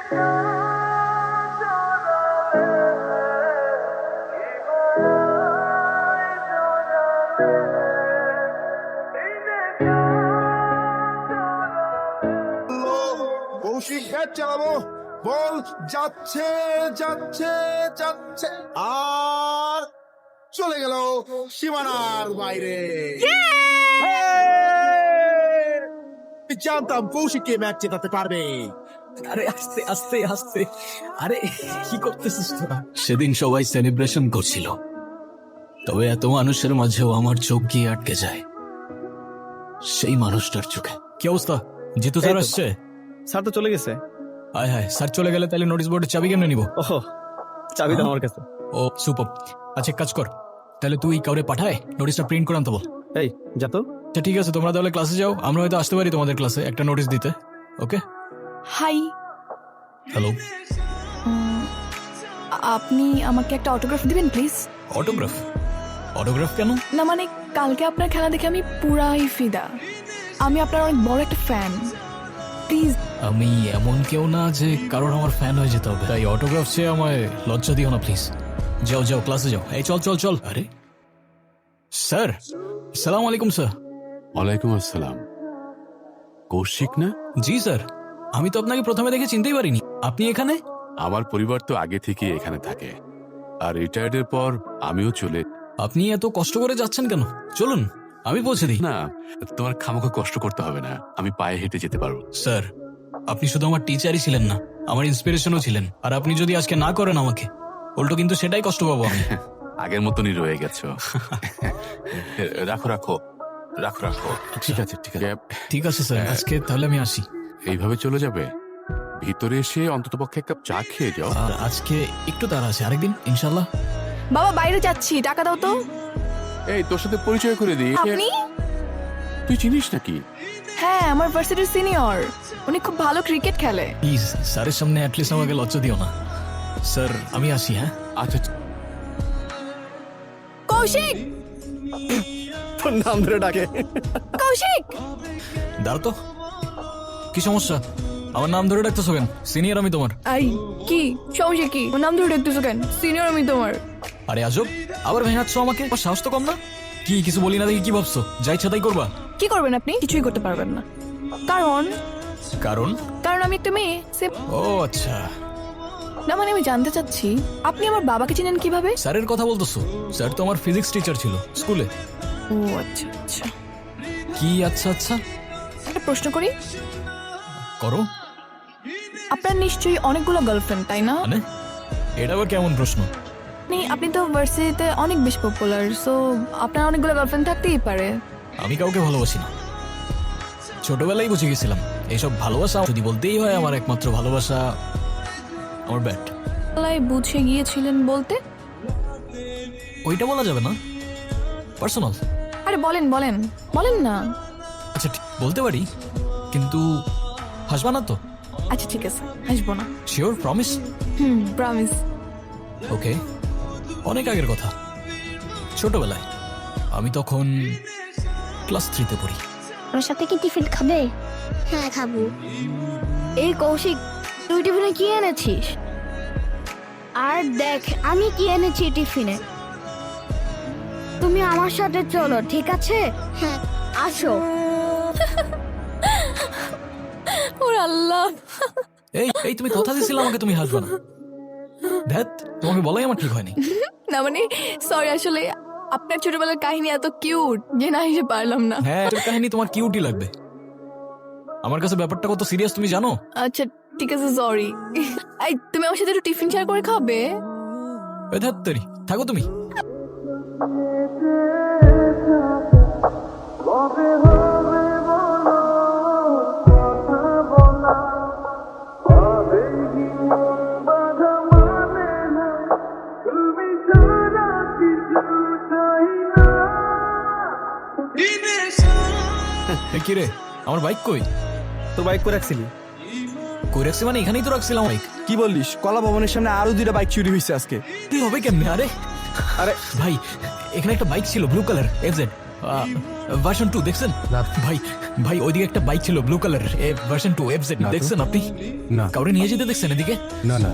Kaushik bat চালাবো, বল যাচ্ছে যাচ্ছে যাচ্ছে আর চলে গেল সীমানার বাইরে। আমি জানতাম কৌশিককে ম্যাচ জেতাতে পারবে। আরে আস্তে আস্তে আস্তে, আরে কি করতেছিস তোরা? সেদিন সবাই সেলিব্রেশন করছিল, তবে এত মানুষের মাঝেও আমার চোখ গিয়ে আটকে যায় সেই মানুষটার চোখে। কি অবস্থা? জিতু স্যার আসছে? স্যার তো চলে গেছে। হায় হায়, স্যার চলে গেলে তাহলে নোটিশ বোর্ডের চাবি কেমনে নিব? ওহো, চাবি তো আমার কাছে। ও সুপার। আচ্ছা এক কাজ কর, তাহলে তুই কাউরে পাঠায় নোটিশটা প্রিন্ট করে আনতে বল। এই যা তো। আচ্ছা ঠিক আছে, তোমরা তাহলে ক্লাসে যাও, আমরা হয়তো আসতে পারি তোমাদের ক্লাসে একটা নোটিশ দিতে। ওকে। Hi, hello. আপনি আমাকে একটা অটোগ্রাফ দিবেন প্লিজ? অটোগ্রাফ? অটোগ্রাফ কেন? না মানে কালকে আপনার খেলা দেখে আমি পুরাই ফিদা। আমি আপনার অনেক বড় একটা ফ্যান, প্লিজ। আমি এমন কেউ না যে কারোর আমার ফ্যান হয়ে যেতে হবে, তাই অটোগ্রাফ চেয়ে আমায় লজ্জা দিও না প্লিজ। যাও যাও ক্লাসে যাও। এই চল চল চল। আরে স্যার, সালাম আলাইকুম স্যার। ওয়ালাইকুম আসসালাম। কৌশিক না? জি স্যার, আমি তো আপনাকে প্রথমে দেখে চিনতেই পারিনি। আপনি এখানে? আমার পরিবার তো আগে থেকে এখানে থাকে, আর রিটায়ার্ডের পর আমিও চলে। আপনি এত কষ্ট করে যাচ্ছেন কেন? চলুন আমি পৌঁছে দিই। না, তোমার খামোখা কষ্ট করতে হবে না, আমি পায়ে হেঁটে যেতে পারবো। স্যার, আপনি শুধু আমার টিচারই ছিলেন না, আমার ইন্সপিরেশনও ছিলেন। আর আপনি যদি আজকে না করেন আমাকে, উল্টো কিন্তু সেটাই কষ্ট পাবো আমি। আগের মতনই রয়ে গেছো। রাখো রাখো রাখো রাখো। ঠিক আছে ঠিক আছে। ঠিক আছে স্যার, আজকে তাহলে আমি আসি। এইভাবে চলে যাবে? ভিতরে এসে অন্ততপক্ষে এক কাপ চা খেয়ে যাও। আর আজকে একটু তাড়া আছে, আরেকদিন ইনশাল্লাহ। বাবা বাইরে যাচ্ছি, টাকা দাও তো। এই তোর সাথে পরিচয় করে দিই। আপনি? তুই চিনিস নাকি? হ্যাঁ, আমার ভার্সিটির সিনিয়র, উনি খুব ভালো ক্রিকেট খেলে। প্লিজ স্যারের সামনে অ্যাটলিস্ট আমাকে লজ্জা দিও না। স্যার আমি আসি। হ্যাঁ আচ্ছা। কৌশিক, তোর নাম ধরে ডাকে। কৌশিক। দাঁড়া তো, কি সমস্যা? আমার নাম ধরে ডাকতেছো কেন? সিনিয়র আমি তোমার। আই কি সমস্যা? কি ওর নাম ধরে ডাকতেছো কেন? সিনিয়র আমি তোমার। আরে আজব, আবার ভেঙাচ্ছ আমাকে? আমার সাহস তো কম না? কি কিছু বলি না দেখি কি ভাবছো? যা ইচ্ছা তাই করবা? কি করবেন আপনি? কিছুই করতে পারবেন না। কারণ কারণ? কারণ আমি একটা মেয়ে। ও আচ্ছা। না মানে আমি জানতে চাচ্ছি, আপনি আমার বাবাকে চিনেন কিভাবে? স্যারের কথা বলতেছো? স্যার তো আমার ফিজিক্স টিচার ছিল স্কুলে। ও আচ্ছা আচ্ছা। কি আচ্ছা আচ্ছা? একটা প্রশ্ন করি, করো। আপনার নিশ্চয়ই অনেকগুলো গার্লফ্রেন্ড, তাই না? মানে এটা আবার কেমন প্রশ্ন? আপনি তো ভার্সিটিতে অনেক বেশি পপুলার, সো আপনার অনেকগুলো গার্লফ্রেন্ড থাকতেই পারে। আমি কাউকে ভালোবাসি না, ছোটবেলায় বুঝে গেছিলাম এইসব ভালোবাসা যদি বলতেই হয় আমার একমাত্র ভালোবাসা আমার ব্যাট। বুঝে গিয়েছিলেন বলতে? ওইটা বলা যাবে না, পার্সোনাল। আরে বলেন বলেন বলেন না। আচ্ছা বলতে পারি, কিন্তু হাসবা না তো? আচ্ছা ঠিক আছে, হাসবো না। শিওর? প্রমিস? প্রমিস। ওকে। অনেক আগের কথা, ছোটবেলায় আমি তখন ক্লাস 3-তে পড়ি। আমার সাথে কি টিফিন খাবে? হ্যাঁ খাবো। এই কৌশিক, তুই টিফিনে কি এনেছিস? আর দেখ আমি কি এনেছি টিফিনে। তুমি আমার সাথে চলো, ঠিক আছে? হ্যাঁ আসো। ওরে আল্লাহ। এই এই তুমি কথা দিয়েছিলে আমাকে তুমি হাসবে না। ধ্যাত, তোমাকে বলাই আমার ঠিক হয়নি। না মানে সরি, আসলে আপনার ছোটবেলার কাহিনী এত কিউট যে না হেসে পারলাম না। হ্যাঁ, এটার কাহিনী তোমার কিউটি লাগবে, আমার কাছে ব্যাপারটা কত সিরিয়াস তুমি জানো? আচ্ছা ঠিক আছে, সরি। এই তুমি আমার সাথে একটু টিফিন শেয়ার করে খাবে? ধ্যাত্তেরি, থাকো তুমি। কি রে, আমার বাইক কই? তোর বাইক করে রাখছিলি? কই রাখছি মানে এখানেই তো রাখছিলাম বাইক। কি বললিস? কলা ভবনের সামনে আরো 2টা বাইক চুরি হয়েছে আজকে। তুই হবে কেমনে? আরে আরে ভাই, এখানে একটা বাইক ছিল ব্লু কালার এফজেড, ভার্সন 2 দেখছেন ভাই? ভাই ওইদিকে একটা বাইক ছিল ব্লু কালারের, ভার্সন 2 এফজেড, দেখছেন আপনি? না কাউরে নিয়ে যেতে দেখছেন এদিকে? না না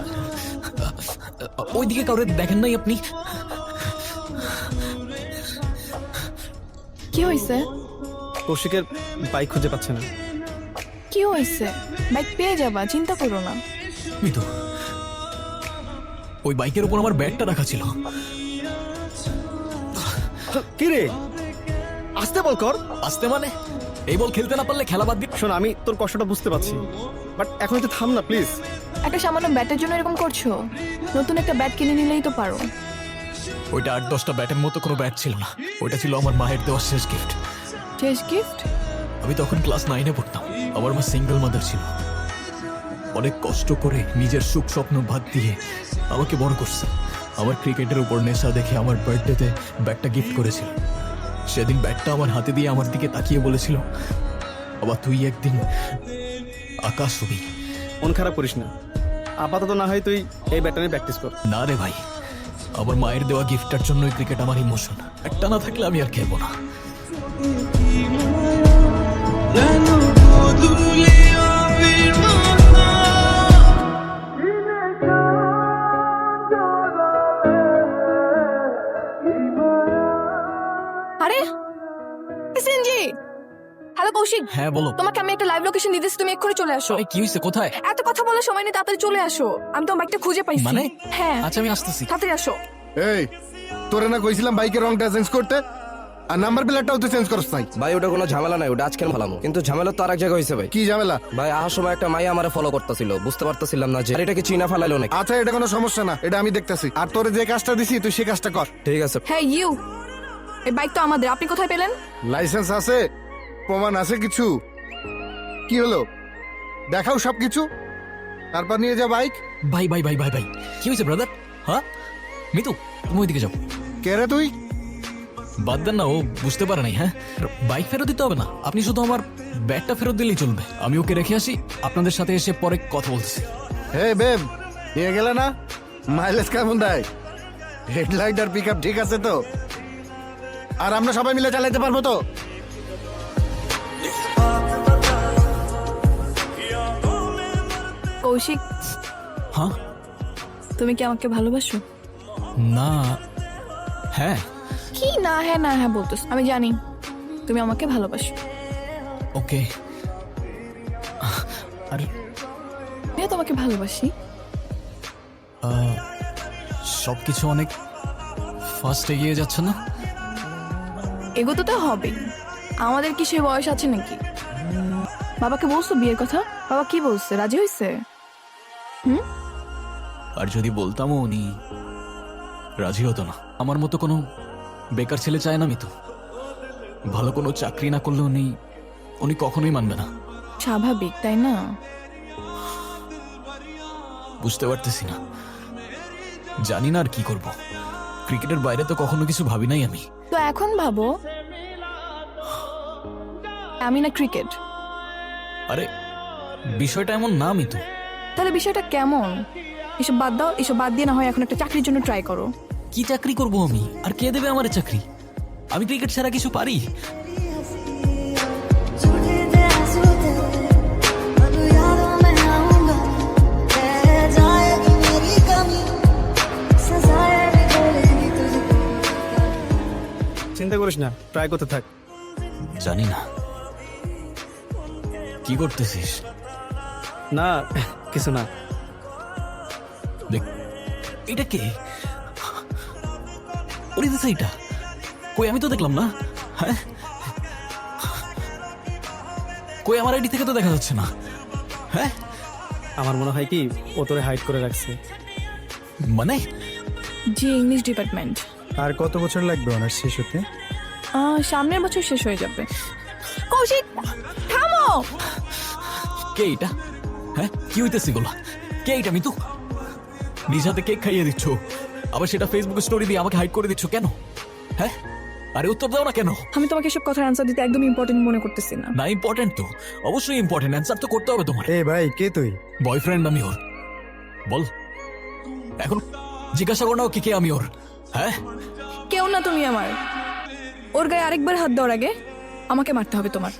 ওইদিকে কাউরে দেখেন নাই আপনি? কি হয়েছে? কৌশিকের বাইক খুঁজে পাচ্ছে না। কি হয়েছে? বাইক পেয়ে যাবা, চিন্তা করো না। মিতু, ওই বাইকের উপর আমার ব্যাগটা রাখা ছিল। কি রে, আসতে বল কর। আসতে মানে এই বল খেলতে না পারলে খেলা বাদ দিয়ে। শোন, আমি তোর কষ্টটা বুঝতে পারছি, বাট এখন একটু থাম না প্লিজ। একটা সামান্য ব্যাটের জন্য এরকম করছো? নতুন একটা ব্যাট কিনে নিলেই তো পারো। ওইটা 8-10টা ব্যাটের মতো কোনো ব্যাট ছিল না, ওইটা ছিল আমার মায়ের দেওয়া শেষ গিফট। শেষ গিফট? আমি তখন ক্লাস 9-এ পড়তাম। আমার মা সিঙ্গেল মাদার ছিল, অনেক কষ্ট করে নিজের সুখ স্বপ্ন বাদ দিয়ে আমাকে বড় করছে। আমার ক্রিকেটের উপর নেশা দেখে আমার বার্থডেতে ব্যাটটা গিফট করেছিল। সেদিন ব্যাটটা আমার হাতে দিয়ে আমার দিকে তাকিয়ে বলেছিল, বাবা তুই একদিন আকাশ হবি। মন খারাপ করিস না, আপাতত না হয় তুই এই ব্যাটটা নিয়ে প্র্যাকটিস কর। না রে ভাই, আমার মায়ের দেওয়া গিফটটার জন্যই ক্রিকেট আমার ইমোশন। একটা না থাকলে আমি আর খেলবো না। আরে সিনজি, হ্যালো কৌশিক। হ্যাঁ বলো। তোমাকে আমি একটা লাইভ লোকেশন দিতেছি, তুমি এক্ষুনি চলে আসো। এই, কি হয়েছে? কোথায়? এত কথা বলার সময় নেই, তাড়াতাড়ি চলে আসো। আমি তোমার বাইকটা খুঁজে পাইছি। মানে? হ্যাঁ, আচ্ছা আমি আসতেছি। তাড়াতাড়ি আসো। এই তোরে না কইছিলাম বাইকের রংটা চেঞ্জ করতে, আর নাম্বার প্লেটটাও তো চেঞ্জ করছ নাই। ভাই ওটা কোনো ঝামেলা নাই, ওটা আজকের ভালাম, কিন্তু ঝামেলা তো আরেক জায়গায় হয়েছে ভাই। কি ঝামেলা? ভাই আসার সময় একটা মাইয়া আমারে ফলো করতেছিল, বুঝতে পারতেছিলাম না যে এটা কি চীনা ফালাইলো নাকি। আচ্ছা এটা কোনো সমস্যা না, এটা আমি দেখতাছি। আর তোরে যে কাজটা দিছি তুই সে কাজটা কর। ঠিক আছে। হ্যাঁ ইউ, এই বাইক তো আমাদের, আপনি কোথায় পেলেন? লাইসেন্স আছে, প্রমাণ আছে কিছু? কি হলো, দেখাও সব কিছু, তারপর নিয়ে যা বাইক। ভাই ভাই ভাই ভাই ভাই, কি হয়েছে ব্রাদার? হ্যাঁ মিতু, তুমি ওইদিকে যাও। কে রে তুই? বাদ দেন না, ও বুঝতে পারে নাই। হ্যাঁ, বাইক ফেরত দিতে হবে না, আপনি শুধু আমার ব্যাগটা ফেরত দিলেই চলবে। আমি ওকে রেখে আসি, আপনাদের সাথে এসে পরে কথা বলতেছি। হে বেব, নিয়ে গেলে না? মাইলেজ কেমন দেয়? হেডলাইট আর পিক আপ ঠিক আছে তো? আর আমরা সবাই মিলে চালাতে পারবো তো? কৌশিক, হ্যাঁ? তুমি কি আমাকে ভালোবাসো? না। হ্যাঁ। কি না হ্যাঁ না হ্যাঁ বলতেছ? আমি জানি তুমি আমাকে ভালোবাসো। ওকে। আর আমিও তোমাকে ভালোবাসি। সবকিছু অনেক ফাস্ট এগিয়ে যাচ্ছে না? এগোতে তো হবে, আমাদের কি সে বয়স আছে নাকি? বাবাকে বলছো বিয়ের কথা? বাবা কি বলছে, রাজি হয়েছে? আর যদি বলতামও উনি রাজি হতো না। আমার মতো কোনো বেকার ছেলে চায় না মিতু। ভালো কোনো চাকরি না করলে উনি কখনোই মানবে না। স্বাভাবিক তাই না? বুঝতে পারতেছি না, জানি না আর কি করব। ক্রিকেটের বাইরে তো কখনো কিছু ভাবি নাই আমি। তো এখন ভাবো, আমি না ক্রিকেট। আরে বিষয়টা এমন না মিতু। তাহলে বিষয়টা কেমন? এসব বাদ দাও, এসব বাদ দিয়ে না হয় এখন একটা চাকরির জন্য ট্রাই করো। কি চাকরি করব আমি? আর কে দেবে আমার চাকরি? আমি ক্রিকেট ছাড়া কিছু পারি? চিন্তা করিস না, ট্রাই করতে থাক। জানি না। কি করতেছিস? না কিছু না। দেখ, এটা কে? ওরে দিছে এটা? কই, আমি তো দেখলাম না। হ্যাঁ, কই আমার আইডি থেকে তো দেখা যাচ্ছে না। হ্যাঁ, আমার মনে হয় কি ও তোরে হাইড করে রাখছে। মানে? জি, ইংলিশ ডিপার্টমেন্ট। আর কত বছর লাগবে অনার্স শেষ হতে? সামনের বছর শেষ হয়ে যাবে। কৌশিক থামো। কে এটা? হ্যাঁ, কি হইতেছে গোলা? কে এটা মিতু? নিজ হাতে কেক খাইয়ে দিচ্ছ, আবার সেটা ফেসবুকে স্টোরি দিয়ে আমাকে হাইড করে দিচ্ছ কেন? হ্যাঁ, আরে উত্তর দাও না কেন? আমি তোমাকে সব কথার আনসার দিতে একদম ইম্পর্টেন্ট মনে করতেছি না। না, ইম্পর্টেন্ট তো, অবশ্যই ইম্পর্টেন্ট। অ্যান্সার তো করতে হবে তোমার। এ ভাই, কে তুই? বয়ফ্রেন্ড আমি ওর। বল, এখন জিজ্ঞাসা কর না ওকে কে আমি ওর। হ্যাঁ, কেউ না তুমি আমার। ওর গায়ে আরেকবার হাত দেওয়ার আগে আমাকে মারতে হবে তোমার।